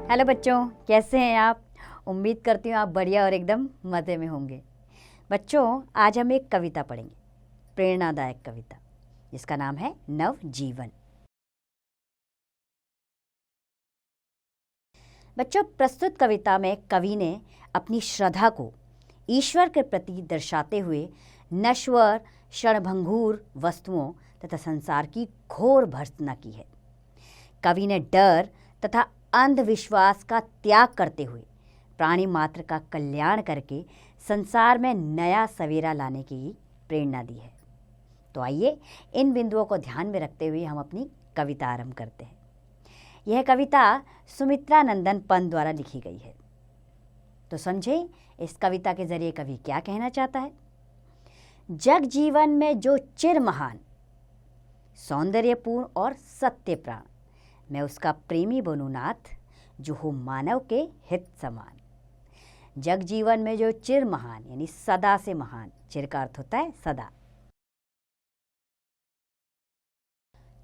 Hello बच्चों, कैसे हैं आप। उम्मीद करती हूँ आप बढ़िया और एकदम मज़े में होंगे। बच्चों, आज हम एक कविता पढ़ेंगे, प्रेरणादायक कविता, जिसका नाम है नवजीवन। बच्चों, प्रस्तुत कविता में कवि ने अपनी श्रद्धा को ईश्वर के प्रति दर्शाते हुए नश्वर क्षणभंगुर वस्तुओं तथा संसार की घोर भर्त्सना की है। कवि ने डर तथा अंधविश्वास का त्याग करते हुए प्राणी मात्र का कल्याण करके संसार में नया सवेरा लाने की प्रेरणा दी है। तो आइए इन बिंदुओं को ध्यान में रखते हुए हम अपनी कविता आरंभ करते हैं। यह कविता सुमित्रा नंदन पंत द्वारा लिखी गई है। तो समझे इस कविता के जरिए कवि क्या कहना चाहता है। जग जीवन में जो चिर महान, सौंदर्यपूर्ण और सत्य प्राण, मैं उसका प्रेमी बनूं नाथ, जो हो मानव के हित समान। जग जीवन में जो चिर महान यानी सदा से महान, चिर का अर्थ होता है सदा।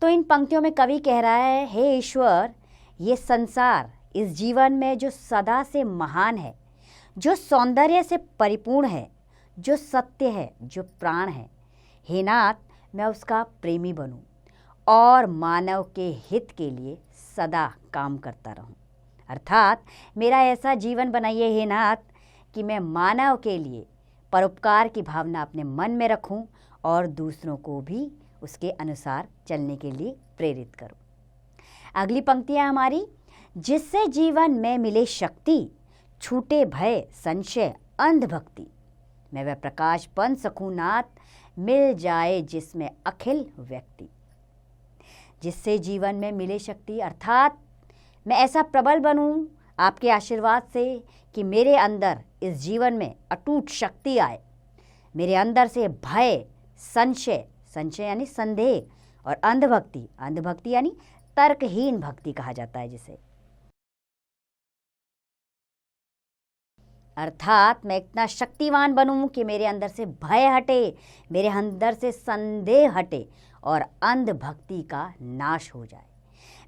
तो इन पंक्तियों में कवि कह रहा है, हे ईश्वर, ये संसार इस जीवन में जो सदा से महान है, जो सौंदर्य से परिपूर्ण है, जो सत्य है, जो प्राण है, हे नाथ, मैं उसका प्रेमी बनूं और मानव के हित के लिए सदा काम करता रहूं। अर्थात मेरा ऐसा जीवन बनाइए हे नाथ कि मैं मानव के लिए परोपकार की भावना अपने मन में रखूं और दूसरों को भी उसके अनुसार चलने के लिए प्रेरित करूं। अगली पंक्तियां हमारी, जिससे जीवन में मिले शक्ति, छूटे भय संशय अंधभक्ति, मैं वह प्रकाश बन सकूं नाथ, मिल जाए जिसमें अखिल व्यक्ति। जिससे जीवन में मिले शक्ति, अर्थात मैं ऐसा प्रबल बनूं आपके आशीर्वाद से कि मेरे अंदर इस जीवन में अटूट शक्ति आए। मेरे अंदर से भय संशय, संशय यानी संदेह, और अंधभक्ति, अंधभक्ति यानी तर्कहीन भक्ति कहा जाता है जिसे। अर्थात मैं इतना शक्तिवान बनूं कि मेरे अंदर से भय हटे, मेरे अंदर से संदेह हटे और अंधभक्ति का नाश हो जाए।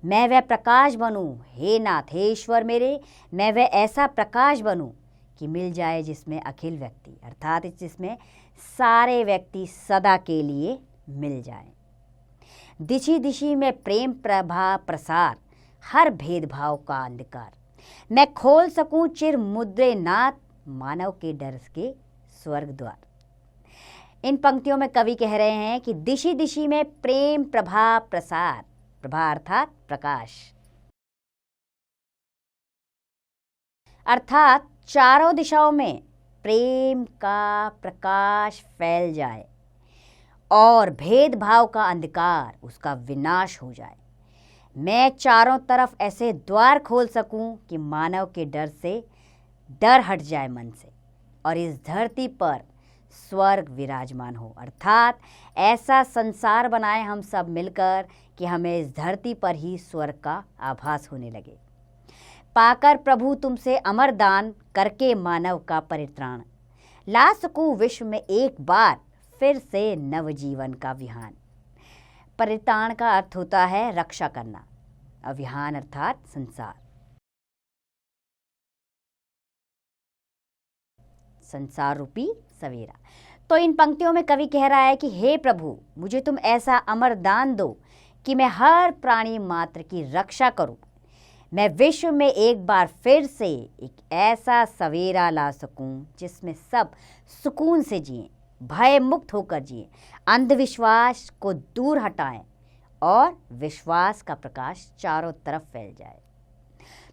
मैं वह प्रकाश बनूं हे नाथ, हे ईश्वर मेरे, मैं वह ऐसा प्रकाश बनूं कि मिल जाए जिसमें अखिल व्यक्ति, अर्थात जिसमें सारे व्यक्ति सदा के लिए मिल जाएं। दिशि दिशि में प्रेम प्रभा प्रसार, हर भेदभाव का अंधकार, मैं खोल सकूं चिर मुद्रे नाथ, मानव के डर के स्वर्ग द्वार। इन पंक्तियों में कवि कह रहे हैं कि दिशि दिशि में प्रेम प्रभा प्रसार, प्रभा अर्थात प्रकाश, अर्थात चारों दिशाओं में प्रेम का प्रकाश फैल जाए और भेदभाव का अंधकार उसका विनाश हो जाए। मैं चारों तरफ ऐसे द्वार खोल सकूं कि मानव के डर से डर हट जाए मन से और इस धरती पर स्वर्ग विराजमान हो। अर्थात ऐसा संसार बनाए हम सब मिलकर कि हमें इस धरती पर ही स्वर्ग का आभास होने लगे। पाकर प्रभु तुमसे अमर दान, करके मानव का परित्राण, ला सकूं विश्व में एक बार फिर से नवजीवन का विहान। परित्राण का अर्थ होता है रक्षा करना, अविहान अर्थात संसार, संसार रूपी सवेरा। तो इन पंक्तियों में कवि कह रहा है कि हे प्रभु, मुझे तुम ऐसा अमर दान दो कि मैं हर प्राणी मात्र की रक्षा करूं। मैं विश्व में एक बार फिर से एक ऐसा सवेरा ला सकूं जिसमें सब सुकून से जिएं, भय मुक्त होकर जिएं, अंधविश्वास को दूर हटाएं और विश्वास का प्रकाश चारों तरफ फैल जाए।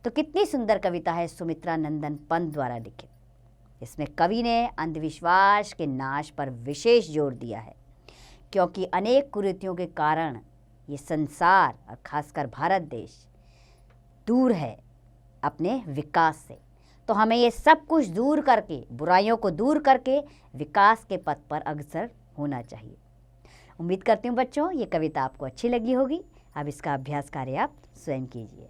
तो कितनी सुंदर कविता है सुमित्रा नंदन पंत द्वारा लिखित। इसमें कवि ने अंधविश्वास के नाश पर विशेष जोर दिया है, क्योंकि अनेक कुरीतियों के कारण ये संसार और खासकर भारत देश दूर है अपने विकास से। तो हमें ये सब कुछ दूर करके, बुराइयों को दूर करके विकास के पथ पर अग्रसर होना चाहिए। उम्मीद करती हूँ बच्चों ये कविता आपको अच्छी लगी होगी। अब इसका अभ्यास कार्य आप स्वयं कीजिए।